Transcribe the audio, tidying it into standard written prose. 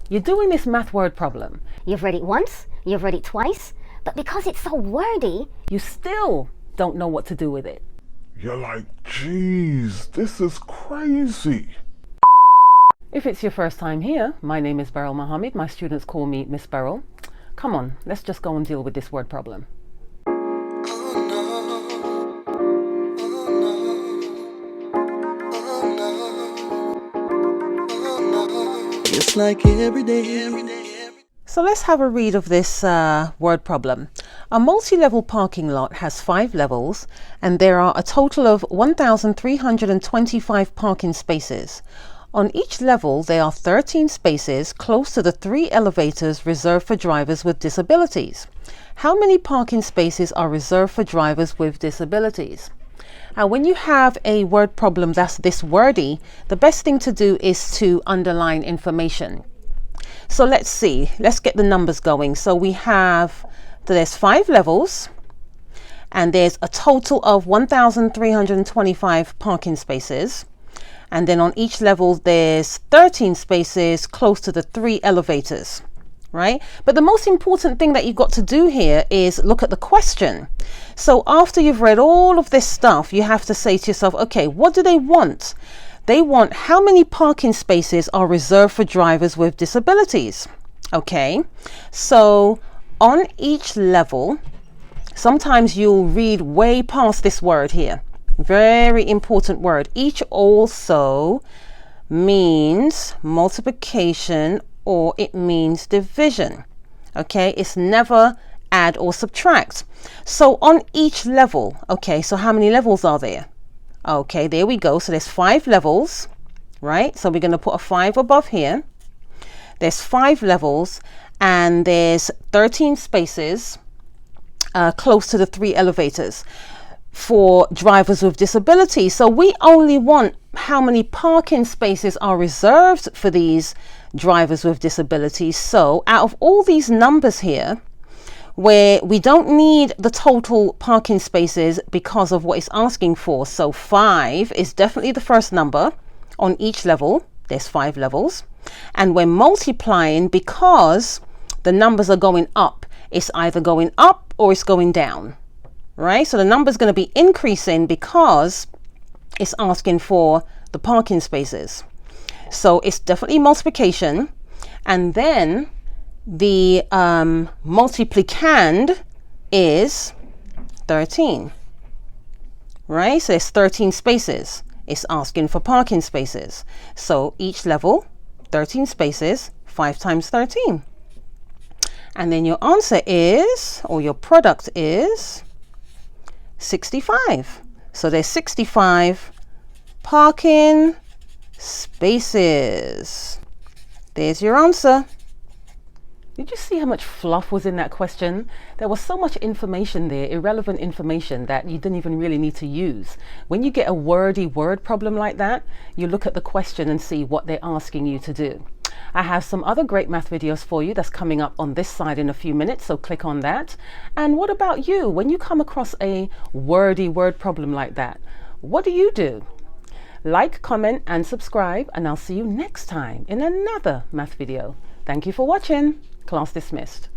You're doing this math word problem. You've read it once, you've read it twice, but because it's so wordy, You still don't know what to do with it. You're like, geez, this is crazy. If it's your first time here, my name is Beryl Mohammed. My students call me Miss Beryl. Come on, let's just go and deal with this word problem. It's like every day. So let's have a read of this word problem. A multi-level parking lot has 5 levels and there are a total of 1,325 parking spaces. On each level there are 13 spaces close to the 3 elevators reserved for drivers with disabilities. How many parking spaces are reserved for drivers with disabilities? Now, when you have a word problem that's this wordy, the best thing to do is to underline information. So let's see, let's get the numbers going. So we have, there's 5 levels and there's a total of 1,325 parking spaces. And then on each level, there's 13 spaces close to the 3 elevators, right? But the most important thing that you've got to do here is look at the question. So after you've read all of this stuff, you have to say to yourself, okay, what do they want? They want how many parking spaces are reserved for drivers with disabilities. Okay, so on each level, sometimes you'll read way past this word here. Very important word. Each also means multiplication or it means division. Okay, it's never add or subtract. So on each level, okay, so how many levels are there? Okay, there we go. So there's 5 levels, right? So we're going to put a 5 above here. There's 5 levels and there's 13 spaces close to the 3 elevators for drivers with disabilities. So we only want how many parking spaces are reserved for these drivers with disabilities. So out of all these numbers here, where we don't need the total parking spaces because of what it's asking for. So 5 is definitely the first number on each level. There's 5 levels. And we're multiplying because the numbers are going up. It's either going up or it's going down, right? So the number is going to be increasing because it's asking for the parking spaces. So it's definitely multiplication. And then the multiplicand is 13, right? So it's 13 spaces. It's asking for parking spaces. So each level, 13 spaces, 5 times 13. And then your answer is, or your product is 65. So there's 65 parking spaces. There's your answer. Did you see how much fluff was in that question? There was so much information there, irrelevant information that you didn't even really need to use. When you get a wordy word problem like that, you look at the question and see what they're asking you to do. I have some other great math videos for you that's coming up on this side in a few minutes, so click on that. And what about you? When you come across a wordy word problem like that, what do you do? Like, comment, and subscribe, and I'll see you next time in another math video. Thank you for watching. Class dismissed.